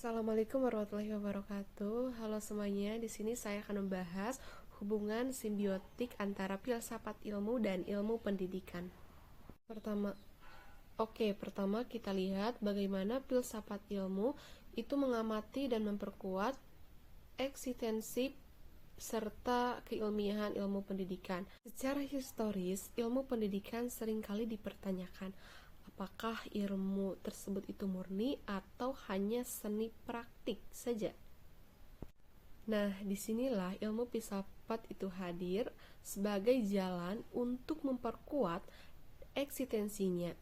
Assalamualaikum warahmatullahi wabarakatuh. Halo semuanya, di sini saya akan membahas hubungan simbiotik antara filsafat ilmu dan ilmu pendidikan. Pertama kita lihat bagaimana filsafat ilmu itu mengamati dan memperkuat eksistensi serta keilmiahan ilmu pendidikan. Secara historis, ilmu pendidikan seringkali dipertanyakan, apakah ilmu tersebut itu murni atau hanya seni praktik saja? Nah, disinilah ilmu filsafat itu hadir sebagai jalan untuk memperkuat eksistensinya.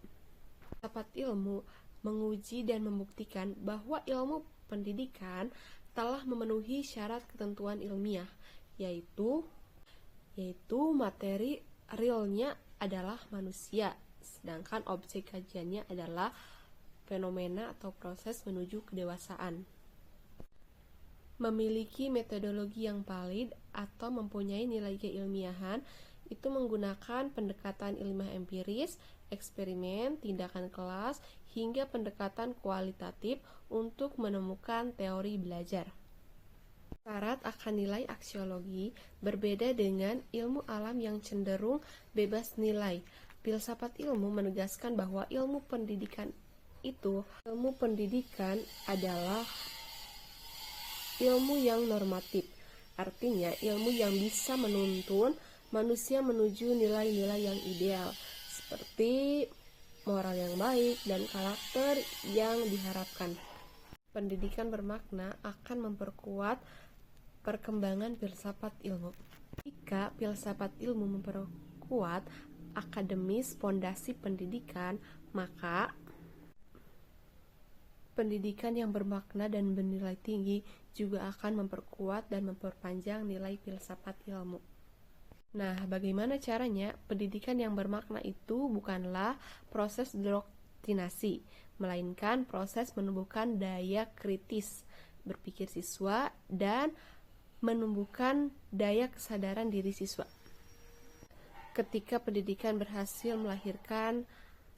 Filsafat ilmu menguji dan membuktikan bahwa ilmu pendidikan telah memenuhi syarat ketentuan ilmiah, yaitu materi realnya adalah manusia, sedangkan objek kajiannya adalah fenomena atau proses menuju kedewasaan. Memiliki metodologi yang valid atau mempunyai nilai keilmiahan itu menggunakan pendekatan ilmiah empiris, eksperimen, tindakan kelas, hingga pendekatan kualitatif untuk menemukan teori belajar. Syarat akan nilai aksiologi berbeda dengan ilmu alam yang cenderung bebas nilai. Filsafat ilmu menegaskan bahwa ilmu pendidikan adalah ilmu yang normatif, artinya ilmu yang bisa menuntun manusia menuju nilai-nilai yang ideal, seperti moral yang baik dan karakter yang diharapkan. Pendidikan bermakna akan memperkuat perkembangan filsafat ilmu. Jika filsafat ilmu memperkuat akademis pondasi pendidikan, maka pendidikan yang bermakna dan bernilai tinggi juga akan memperkuat dan memperpanjang nilai filsafat ilmu. Nah, bagaimana caranya? Pendidikan yang bermakna itu bukanlah proses doktrinasi, melainkan proses menumbuhkan daya kritis berpikir siswa dan menumbuhkan daya kesadaran diri siswa. Ketika pendidikan berhasil melahirkan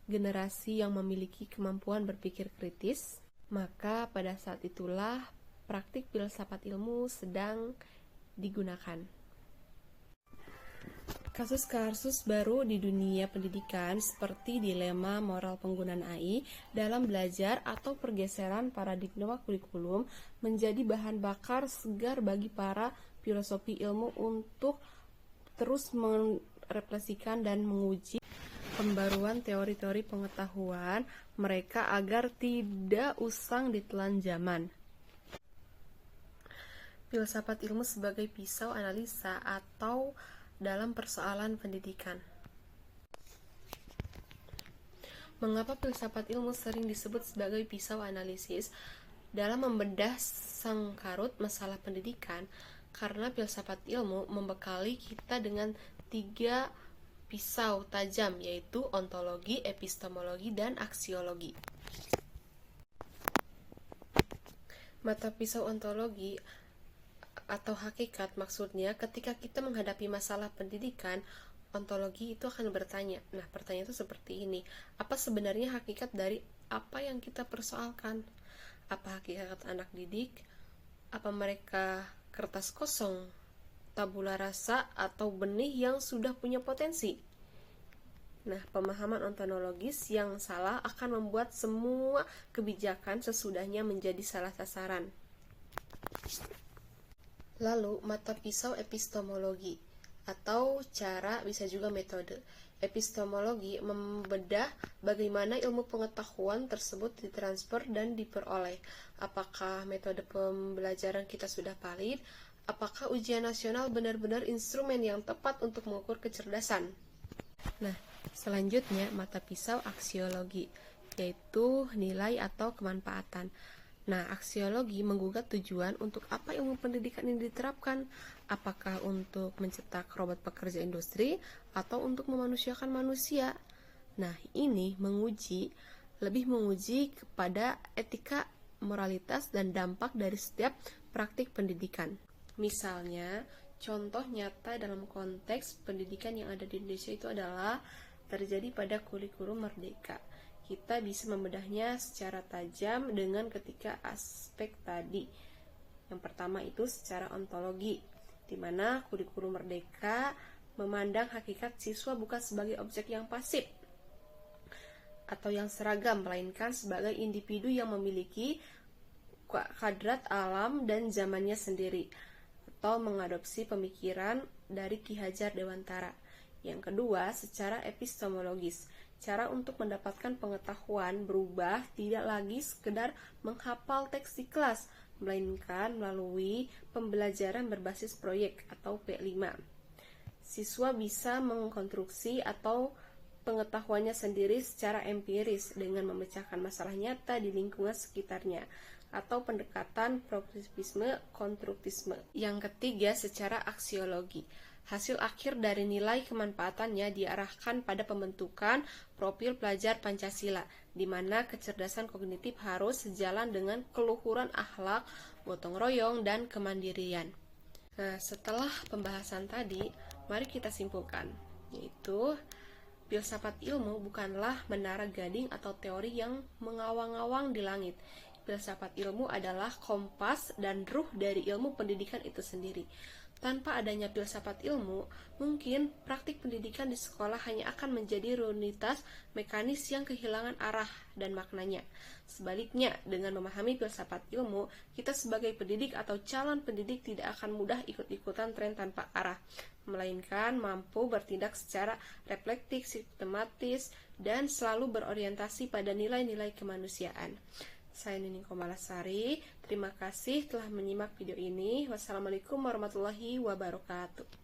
generasi yang memiliki kemampuan berpikir kritis, maka pada saat itulah praktik filsafat ilmu sedang digunakan. Kasus-kasus baru di dunia pendidikan seperti dilema moral penggunaan AI dalam belajar atau pergeseran paradigma kurikulum menjadi bahan bakar segar bagi para filosofi ilmu untuk terus merefleksikan dan menguji pembaruan teori-teori pengetahuan mereka agar tidak usang ditelan zaman. Filsafat ilmu sebagai pisau analisa atau dalam persoalan pendidikan. Mengapa filsafat ilmu sering disebut sebagai pisau analisis dalam membedah sangkarut masalah pendidikan? Karena filsafat ilmu membekali kita dengan 3 pisau tajam, yaitu ontologi, epistemologi, dan aksiologi. Mata pisau ontologi atau hakikat maksudnya ketika kita menghadapi masalah pendidikan, ontologi itu akan bertanya. Nah, pertanyaan itu seperti ini. Apa sebenarnya hakikat dari apa yang kita persoalkan? Apa hakikat anak didik? Apa mereka kertas kosong, tabula rasa, atau benih yang sudah punya potensi? Nah, pemahaman ontologis yang salah akan membuat semua kebijakan sesudahnya menjadi salah sasaran. Lalu, mata pisau epistemologi atau cara, bisa juga metode. Epistemologi membedah bagaimana ilmu pengetahuan tersebut ditransfer dan diperoleh. Apakah metode pembelajaran kita sudah valid? Apakah ujian nasional benar-benar instrumen yang tepat untuk mengukur kecerdasan? Nah, selanjutnya mata pisau aksiologi, yaitu nilai atau kemanfaatan. Nah, aksiologi menggugat tujuan untuk apa ilmu pendidikan ini diterapkan. Apakah untuk mencetak robot pekerja industri atau untuk memanusiakan manusia? Nah, ini lebih menguji kepada etika, moralitas, dan dampak dari setiap praktik pendidikan. Misalnya, contoh nyata dalam konteks pendidikan yang ada di Indonesia itu adalah terjadi pada kurikulum Merdeka, kita bisa membedahnya secara tajam dengan ketiga aspek tadi. Yang pertama itu secara ontologi, di mana kurikulum merdeka memandang hakikat siswa bukan sebagai objek yang pasif atau yang seragam, melainkan sebagai individu yang memiliki kadrat alam dan zamannya sendiri, atau mengadopsi pemikiran dari Ki Hajar Dewantara. Yang kedua, secara epistemologis, cara untuk mendapatkan pengetahuan berubah tidak lagi sekedar menghafal teks di kelas, melainkan melalui pembelajaran berbasis proyek atau P5. Siswa bisa mengkonstruksi atau pengetahuannya sendiri secara empiris dengan memecahkan masalah nyata di lingkungan sekitarnya, atau pendekatan progresivisme konstruktisme. Yang ketiga, secara aksiologi. Hasil akhir dari nilai kemanfaatannya diarahkan pada pembentukan profil pelajar Pancasila, di mana kecerdasan kognitif harus sejalan dengan keluhuran akhlak, gotong royong, dan kemandirian. Nah, setelah pembahasan tadi, mari kita simpulkan, yaitu filsafat ilmu bukanlah menara gading atau teori yang mengawang-awang di langit. Filsafat ilmu adalah kompas dan ruh dari ilmu pendidikan itu sendiri. Tanpa adanya filsafat ilmu, mungkin praktik pendidikan di sekolah hanya akan menjadi rutinitas mekanis yang kehilangan arah dan maknanya. Sebaliknya, dengan memahami filsafat ilmu, kita sebagai pendidik atau calon pendidik tidak akan mudah ikut-ikutan tren tanpa arah, melainkan mampu bertindak secara reflektif, sistematis, dan selalu berorientasi pada nilai-nilai kemanusiaan. Saya Nining Komalasari, terima kasih telah menyimak video ini. Wassalamualaikum warahmatullahi wabarakatuh.